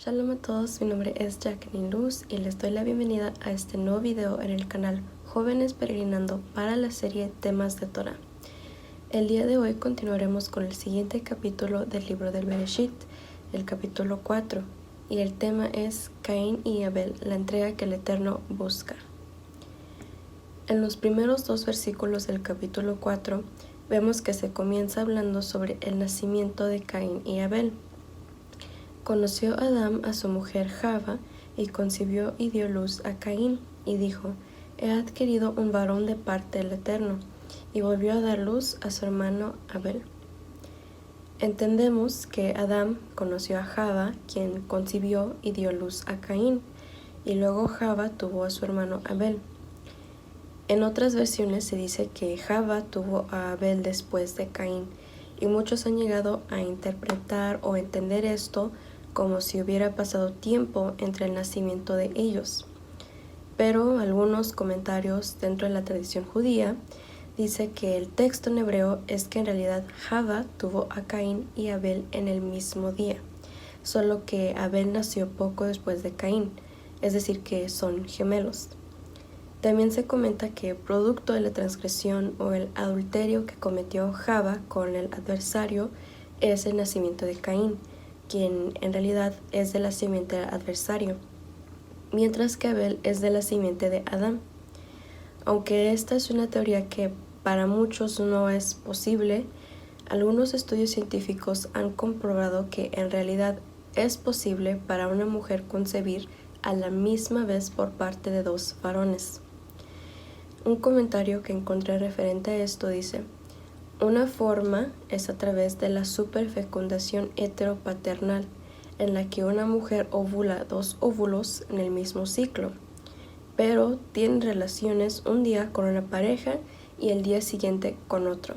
Shalom a todos, mi nombre es Jacqueline Luz y les doy la bienvenida a este nuevo video en el canal Jóvenes Peregrinando para la serie Temas de Torah. El día de hoy continuaremos con el siguiente capítulo del libro del Bereshit, el capítulo 4, y el tema es Caín y Abel, la entrega que el Eterno busca. En los primeros dos versículos del capítulo 4 vemos que se comienza hablando sobre el nacimiento de Caín y Abel. Conoció Adán a su mujer Java, y concibió y dio luz a Caín, y dijo: He adquirido un varón de parte del Eterno, y volvió a dar luz a su hermano Abel. Entendemos que Adán conoció a Java, quien concibió y dio luz a Caín, y luego Java tuvo a su hermano Abel. En otras versiones se dice que Java tuvo a Abel después de Caín, y muchos han llegado a interpretar o entender esto como si hubiera pasado tiempo entre el nacimiento de ellos. Pero algunos comentarios dentro de la tradición judía dice que el texto en hebreo es que en realidad Java tuvo a Caín y Abel en el mismo día, solo que Abel nació poco después de Caín, es decir que son gemelos. También se comenta que producto de la transgresión o el adulterio que cometió Java con el adversario es el nacimiento de Caín, quien en realidad es de la simiente del adversario, mientras que Abel es de la simiente de Adán. Aunque esta es una teoría que para muchos no es posible, algunos estudios científicos han comprobado que en realidad es posible para una mujer concebir a la misma vez por parte de dos varones. Un comentario que encontré referente a esto dice: una forma es a través de la superfecundación heteropaternal, en la que una mujer ovula dos óvulos en el mismo ciclo, pero tienen relaciones un día con una pareja y el día siguiente con otro.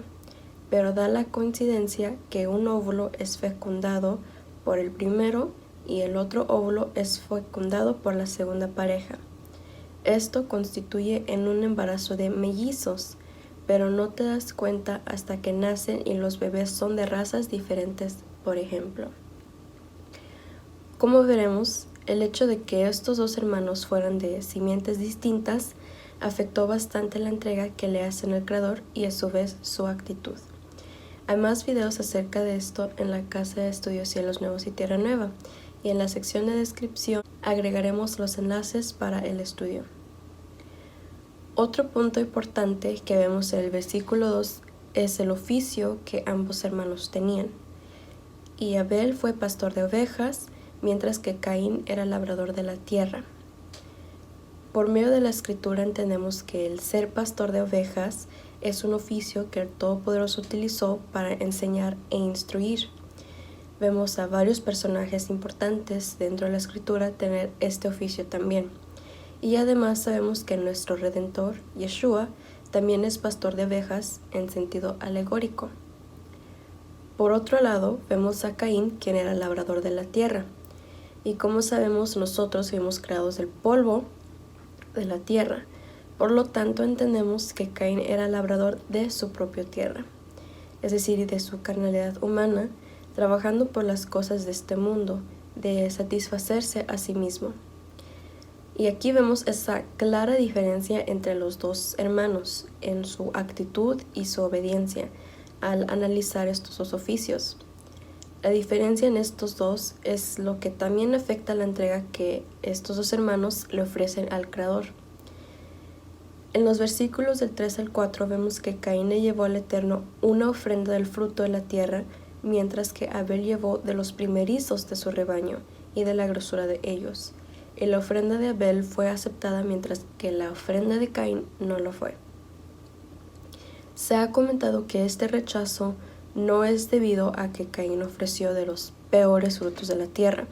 Pero da la coincidencia que un óvulo es fecundado por el primero y el otro óvulo es fecundado por la segunda pareja. Esto constituye en un embarazo de mellizos, pero no te das cuenta hasta que nacen y los bebés son de razas diferentes, por ejemplo. Como veremos, el hecho de que estos dos hermanos fueran de simientes distintas afectó bastante la entrega que le hacen al Creador y a su vez su actitud. Hay más videos acerca de esto en la Casa de Estudios Cielos Nuevos y Tierra Nueva, y en la sección de descripción agregaremos los enlaces para el estudio. Otro punto importante que vemos en el versículo 2 es el oficio que ambos hermanos tenían. Y Abel fue pastor de ovejas, mientras que Caín era labrador de la tierra. Por medio de la escritura entendemos que el ser pastor de ovejas es un oficio que el Todopoderoso utilizó para enseñar e instruir. Vemos a varios personajes importantes dentro de la escritura tener este oficio también. Y además sabemos que nuestro Redentor, Yeshua, también es pastor de ovejas en sentido alegórico. Por otro lado, vemos a Caín, quien era labrador de la tierra. Y como sabemos, nosotros fuimos creados del polvo de la tierra. Por lo tanto, entendemos que Caín era labrador de su propia tierra, es decir, de su carnalidad humana, trabajando por las cosas de este mundo, de satisfacerse a sí mismo. Y aquí vemos esa clara diferencia entre los dos hermanos en su actitud y su obediencia al analizar estos dos oficios. La diferencia en estos dos es lo que también afecta la entrega que estos dos hermanos le ofrecen al Creador. En los versículos del 3 al 4 vemos que Caín le llevó al Eterno una ofrenda del fruto de la tierra, mientras que Abel llevó de los primerizos de su rebaño y de la grosura de ellos. Y la ofrenda de Abel fue aceptada, mientras que la ofrenda de Caín no lo fue. Se ha comentado que este rechazo no es debido a que Caín ofreció de los peores frutos de la tierra,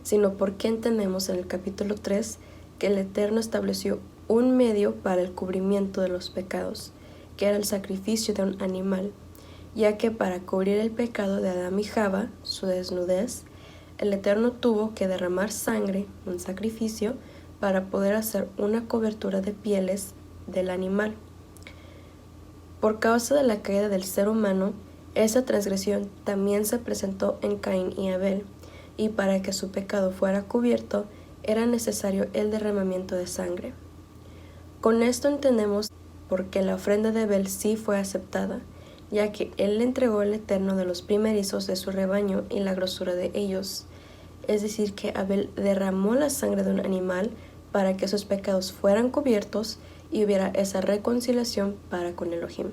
sino porque entendemos en el capítulo 3 que el Eterno estableció un medio para el cubrimiento de los pecados, que era el sacrificio de un animal, ya que para cubrir el pecado de Adán y Java, su desnudez, el Eterno tuvo que derramar sangre, un sacrificio, para poder hacer una cobertura de pieles del animal. Por causa de la caída del ser humano, esa transgresión también se presentó en Caín y Abel, y para que su pecado fuera cubierto era necesario el derramamiento de sangre. Con esto entendemos por qué la ofrenda de Abel sí fue aceptada, ya que él le entregó al Eterno de los primerizos de su rebaño y la grosura de ellos. Es decir, que Abel derramó la sangre de un animal para que sus pecados fueran cubiertos y hubiera esa reconciliación para con Elohim.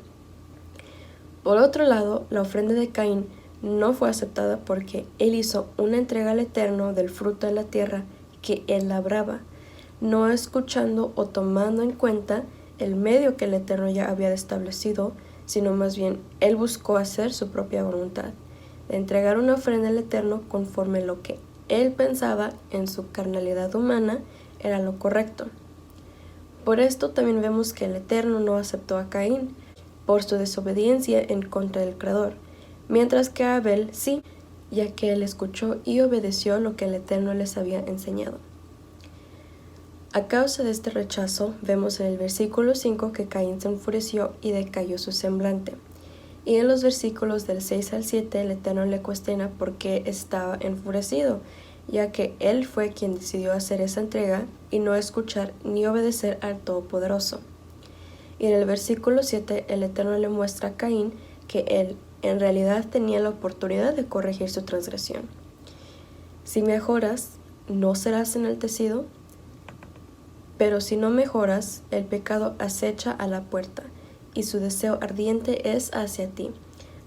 Por otro lado, la ofrenda de Caín no fue aceptada porque él hizo una entrega al Eterno del fruto de la tierra que él labraba, no escuchando o tomando en cuenta el medio que el Eterno ya había establecido, sino más bien él buscó hacer su propia voluntad, de entregar una ofrenda al Eterno conforme lo que él pensaba en su carnalidad humana era lo correcto. Por esto también vemos que el Eterno no aceptó a Caín por su desobediencia en contra del Creador, mientras que a Abel sí, ya que él escuchó y obedeció lo que el Eterno les había enseñado. A causa de este rechazo, vemos en el versículo 5 que Caín se enfureció y decayó su semblante. Y en los versículos del 6 al 7 el Eterno le cuestiona por qué estaba enfurecido, ya que él fue quien decidió hacer esa entrega y no escuchar ni obedecer al Todopoderoso. Y en el versículo 7 el Eterno le muestra a Caín que él en realidad tenía la oportunidad de corregir su transgresión. Si mejoras, ¿no serás enaltecido? Pero si no mejoras, el pecado acecha a la puerta, y su deseo ardiente es hacia ti,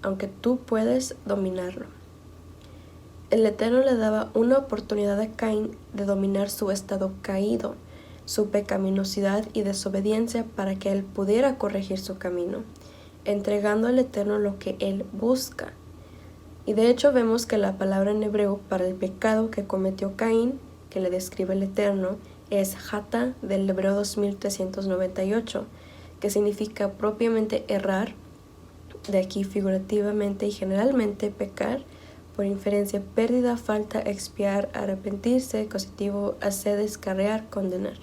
aunque tú puedes dominarlo. El Eterno le daba una oportunidad a Caín de dominar su estado caído, su pecaminosidad y desobediencia para que él pudiera corregir su camino, entregando al Eterno lo que él busca. Y de hecho vemos que la palabra en hebreo para el pecado que cometió Caín, que le describe el Eterno, es Hatá del hebreo 2398, que significa propiamente errar, de aquí figurativamente y generalmente pecar, por inferencia pérdida, falta, expiar, arrepentirse, causativo, hacer, descarriar, condenar.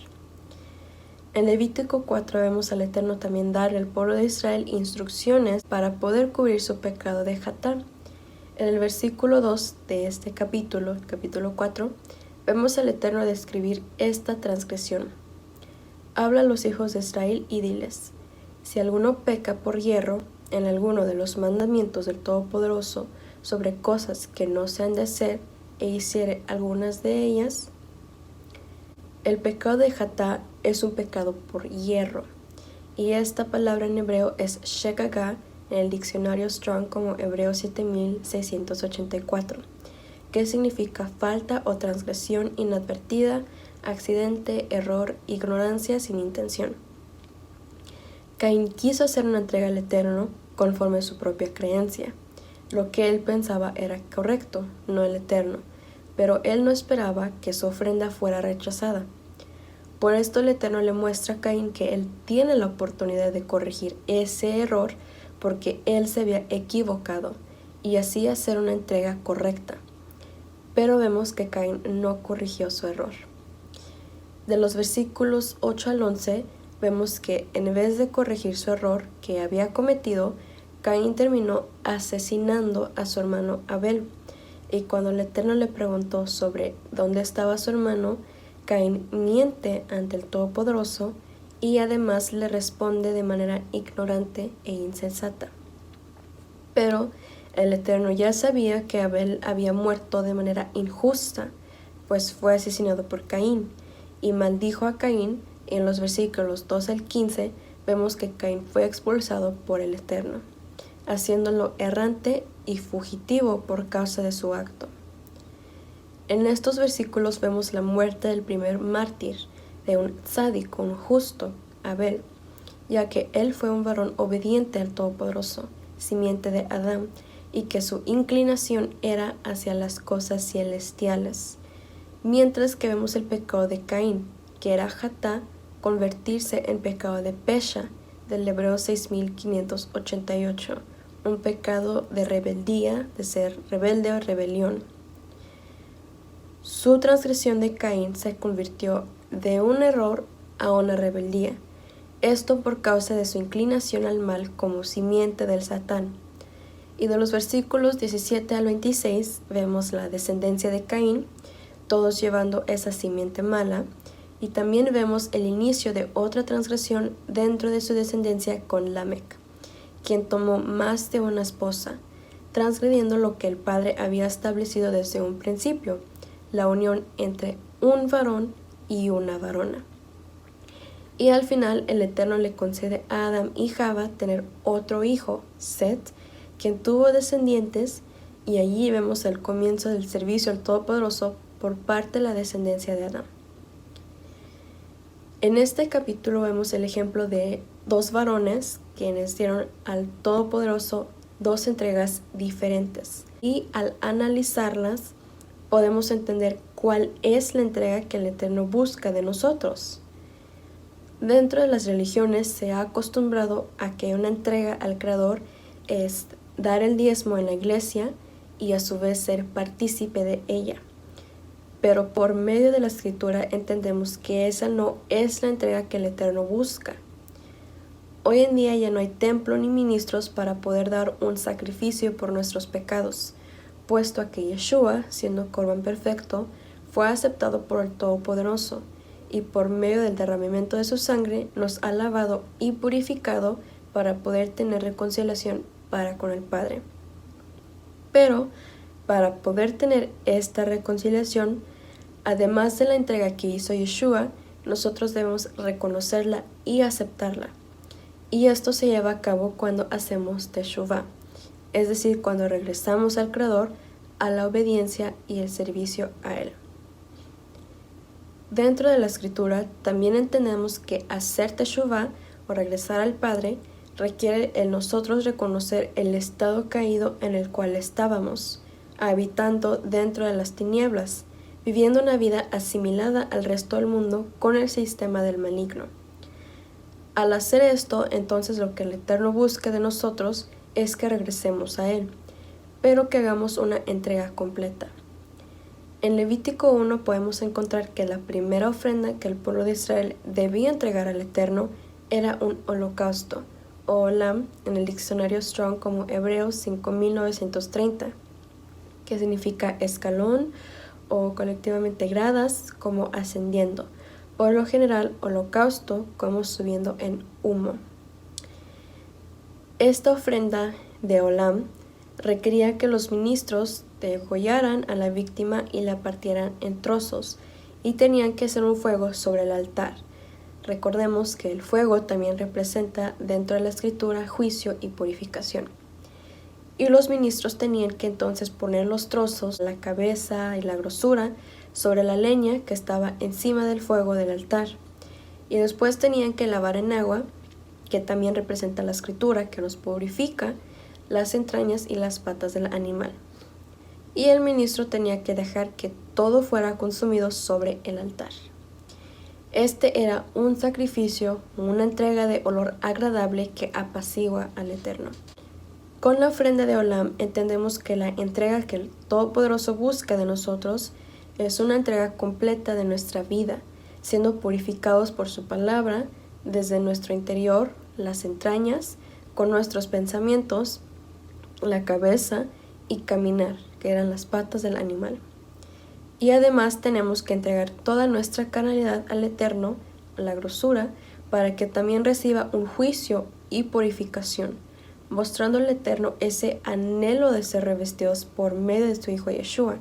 En Levítico 4 vemos al Eterno también darle al pueblo de Israel instrucciones para poder cubrir su pecado de Hatá. En el versículo 2 de este capítulo 4, vemos al Eterno describir esta transgresión. Habla a los hijos de Israel y diles: si alguno peca por hierro en alguno de los mandamientos del Todopoderoso sobre cosas que no se han de hacer e hiciere algunas de ellas, el pecado de Hatá es un pecado por hierro, y esta palabra en hebreo es shegagá en el diccionario Strong como Hebreo 7684, que significa falta o transgresión inadvertida, accidente, error, ignorancia sin intención. Caín quiso hacer una entrega al Eterno conforme a su propia creencia. Lo que él pensaba era correcto, no el Eterno, pero él no esperaba que su ofrenda fuera rechazada. Por esto el Eterno le muestra a Caín que él tiene la oportunidad de corregir ese error porque él se había equivocado y así hacer una entrega correcta. Pero vemos que Caín no corrigió su error. De los versículos 8 al 11 vemos que en vez de corregir su error que había cometido, Caín terminó asesinando a su hermano Abel. Y cuando el Eterno le preguntó sobre dónde estaba su hermano, Caín miente ante el Todopoderoso y además le responde de manera ignorante e insensata. Pero el Eterno ya sabía que Abel había muerto de manera injusta, pues fue asesinado por Caín, y maldijo a Caín. Y en los versículos 2 al 15 vemos que Caín fue expulsado por el Eterno, haciéndolo errante y fugitivo por causa de su acto. En estos versículos vemos la muerte del primer mártir, de un tzádico, un justo, Abel, ya que él fue un varón obediente al Todopoderoso, simiente de Adán, y que su inclinación era hacia las cosas celestiales, mientras que vemos el pecado de Caín, que era Hatá, convertirse en pecado de Pesha, del hebreo 6588, un pecado de rebeldía, de ser rebelde o rebelión. Su transgresión de Caín se convirtió de un error a una rebeldía, esto por causa de su inclinación al mal como simiente del Satán. Y de los versículos 17 al 26 vemos la descendencia de Caín, todos llevando esa simiente mala, y también vemos el inicio de otra transgresión dentro de su descendencia con Lamec, quien tomó más de una esposa, transgrediendo lo que el Padre había establecido desde un principio, la unión entre un varón y una varona. Y al final el Eterno le concede a Adán y Java tener otro hijo, Set, quien tuvo descendientes, y allí vemos el comienzo del servicio al Todopoderoso por parte de la descendencia de Adán. En este capítulo vemos el ejemplo de dos varones quienes dieron al Todopoderoso dos entregas diferentes, y al analizarlas podemos entender cuál es la entrega que el Eterno busca de nosotros. Dentro de las religiones se ha acostumbrado a que una entrega al Creador es dar el diezmo en la iglesia y a su vez ser partícipe de ella. Pero por medio de la Escritura entendemos que esa no es la entrega que el Eterno busca. Hoy en día ya no hay templo ni ministros para poder dar un sacrificio por nuestros pecados, puesto a que Yeshua, siendo Corbán perfecto, fue aceptado por el Todopoderoso, y por medio del derramamiento de su sangre nos ha lavado y purificado para poder tener reconciliación para con el Padre. Pero para poder tener esta reconciliación, además de la entrega que hizo Yeshua, nosotros debemos reconocerla y aceptarla. Y esto se lleva a cabo cuando hacemos teshuvá, es decir, cuando regresamos al Creador a la obediencia y el servicio a Él. Dentro de la Escritura también entendemos que hacer teshuvá o regresar al Padre requiere el nosotros reconocer el estado caído en el cual estábamos, habitando dentro de las tinieblas, viviendo una vida asimilada al resto del mundo con el sistema del maligno. Al hacer esto, entonces lo que el Eterno busca de nosotros es que regresemos a Él, pero que hagamos una entrega completa. En Levítico 1 podemos encontrar que la primera ofrenda que el pueblo de Israel debía entregar al Eterno era un holocausto, o olam en el diccionario Strong como Hebreos 5930, que significa escalón o colectivamente gradas como ascendiendo, por lo general holocausto como subiendo en humo. Esta ofrenda de olam requería que los ministros degollaran a la víctima y la partieran en trozos, y tenían que hacer un fuego sobre el altar. Recordemos que el fuego también representa dentro de la Escritura juicio y purificación. Y los ministros tenían que entonces poner los trozos, la cabeza y la grosura sobre la leña que estaba encima del fuego del altar. Y después tenían que lavar en agua, que también representa la Escritura que nos purifica, las entrañas y las patas del animal. Y el ministro tenía que dejar que todo fuera consumido sobre el altar. Este era un sacrificio, una entrega de olor agradable que apacigua al Eterno. Con la ofrenda de olam entendemos que la entrega que el Todopoderoso busca de nosotros es una entrega completa de nuestra vida, siendo purificados por su palabra desde nuestro interior, las entrañas, con nuestros pensamientos, la cabeza y caminar, que eran las patas del animal. Y además tenemos que entregar toda nuestra carnalidad al Eterno, la grosura, para que también reciba un juicio y purificación, mostrando al Eterno ese anhelo de ser revestidos por medio de su Hijo Yeshua,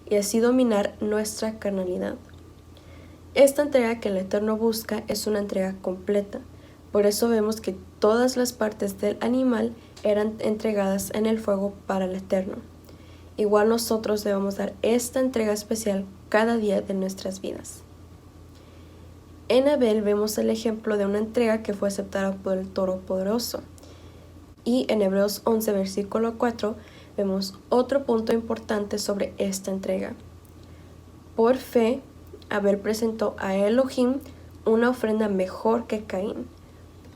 y así dominar nuestra carnalidad. Esta entrega que el Eterno busca es una entrega completa, por eso vemos que todas las partes del animal eran entregadas en el fuego para el Eterno. Igual nosotros debemos dar esta entrega especial cada día de nuestras vidas. En Abel vemos el ejemplo de una entrega que fue aceptada por el Todopoderoso. Y en Hebreos 11, versículo 4, vemos otro punto importante sobre esta entrega. Por fe, Abel presentó a Elohim una ofrenda mejor que Caín,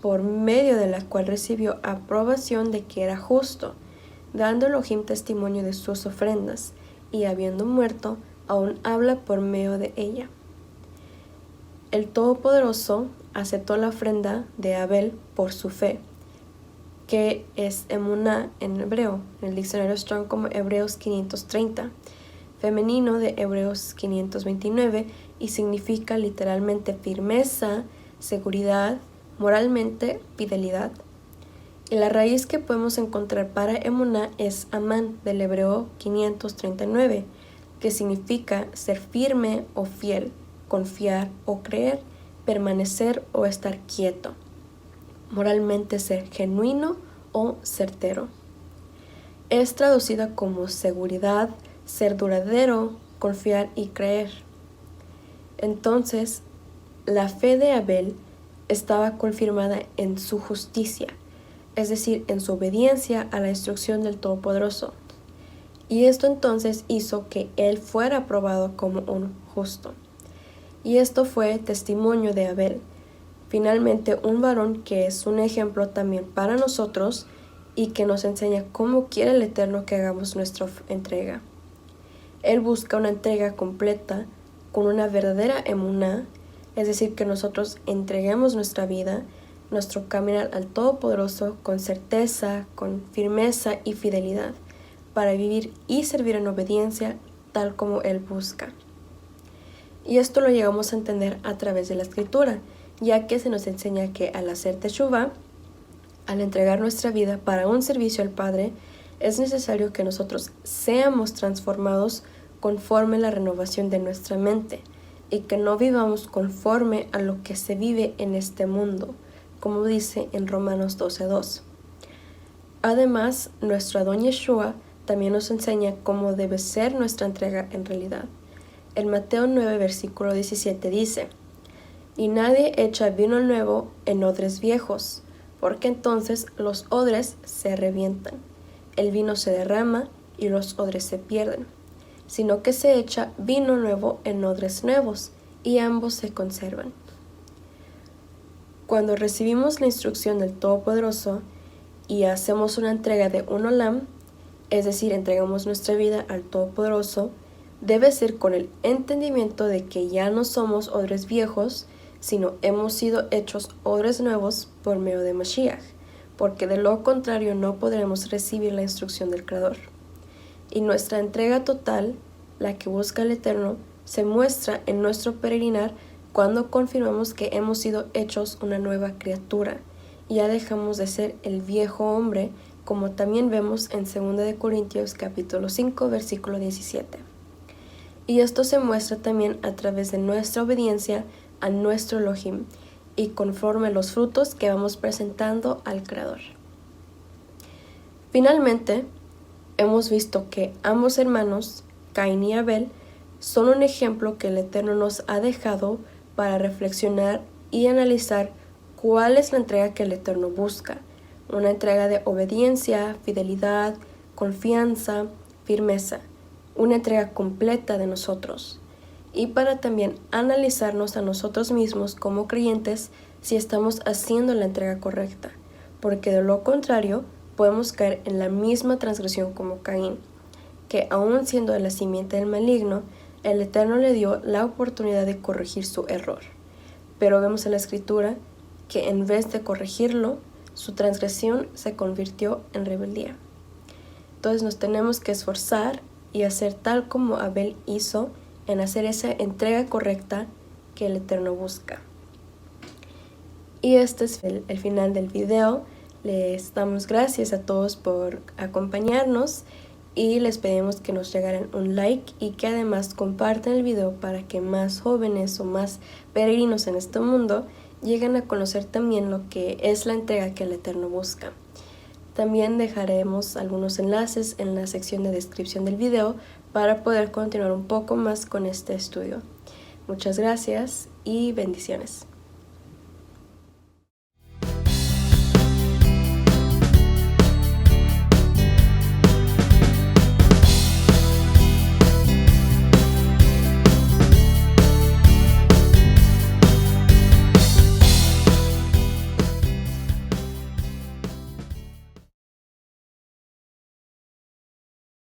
por medio de la cual recibió aprobación de que era justo, dando Elohim testimonio de sus ofrendas, y habiendo muerto, aún habla por medio de ella. El Todopoderoso aceptó la ofrenda de Abel por su fe, que es emuná en hebreo, en el diccionario Strong como Hebreos 530, femenino de Hebreos 529 y significa literalmente firmeza, seguridad, moralmente fidelidad. Y la raíz que podemos encontrar para emuná es amán del hebreo 539, que significa ser firme o fiel, confiar o creer, permanecer o estar quieto, moralmente ser genuino o certero. Es traducida como seguridad, ser duradero, confiar y creer. Entonces, la fe de Abel estaba confirmada en su justicia, es decir, en su obediencia a la instrucción del Todopoderoso. Y esto entonces hizo que él fuera aprobado como un justo. Y esto fue testimonio de Abel, finalmente un varón que es un ejemplo también para nosotros y que nos enseña cómo quiere el Eterno que hagamos nuestra entrega. Él busca una entrega completa con una verdadera emuná, es decir, que nosotros entreguemos nuestra vida, nuestro caminar al Todopoderoso con certeza, con firmeza y fidelidad, para vivir y servir en obediencia tal como Él busca. Y esto lo llegamos a entender a través de la Escritura, ya que se nos enseña que al hacer teshuvá, al entregar nuestra vida para un servicio al Padre, es necesario que nosotros seamos transformados conforme a la renovación de nuestra mente y que no vivamos conforme a lo que se vive en este mundo, como dice en Romanos 12:2. Además, nuestro Adón Yeshua también nos enseña cómo debe ser nuestra entrega en realidad. En Mateo 9, versículo 17 dice: «Y nadie echa vino nuevo en odres viejos, porque entonces los odres se revientan, el vino se derrama y los odres se pierden, sino que se echa vino nuevo en odres nuevos, y ambos se conservan». Cuando recibimos la instrucción del Todopoderoso y hacemos una entrega de un olam, es decir, entregamos nuestra vida al Todopoderoso, debe ser con el entendimiento de que ya no somos odres viejos, sino hemos sido hechos odres nuevos por medio de Mashiach, porque de lo contrario no podremos recibir la instrucción del Creador. Y nuestra entrega total, la que busca el Eterno, se muestra en nuestro peregrinar cuando confirmamos que hemos sido hechos una nueva criatura y ya dejamos de ser el viejo hombre, como también vemos en 2 Corintios capítulo 5 versículo 17. Y esto se muestra también a través de nuestra obediencia a nuestro Elohim y conforme los frutos que vamos presentando al Creador. Finalmente, hemos visto que ambos hermanos, Caín y Abel, son un ejemplo que el Eterno nos ha dejado para reflexionar y analizar cuál es la entrega que el Eterno busca. Una entrega de obediencia, fidelidad, confianza, firmeza. Una entrega completa de nosotros. Y para también analizarnos a nosotros mismos como creyentes si estamos haciendo la entrega correcta. Porque de lo contrario, podemos caer en la misma transgresión como Caín, que aun siendo de la simiente del maligno, el Eterno le dio la oportunidad de corregir su error. Pero vemos en la Escritura que en vez de corregirlo, su transgresión se convirtió en rebeldía. Entonces nos tenemos que esforzar y hacer tal como Abel hizo en hacer esa entrega correcta que el Eterno busca. Y este es el final del video. Les damos gracias a todos por acompañarnos y les pedimos que nos regalen un like y que además compartan el video para que más jóvenes o más peregrinos en este mundo lleguen a conocer también lo que es la entrega que el Eterno busca. También dejaremos algunos enlaces en la sección de descripción del video para poder continuar un poco más con este estudio. Muchas gracias y bendiciones.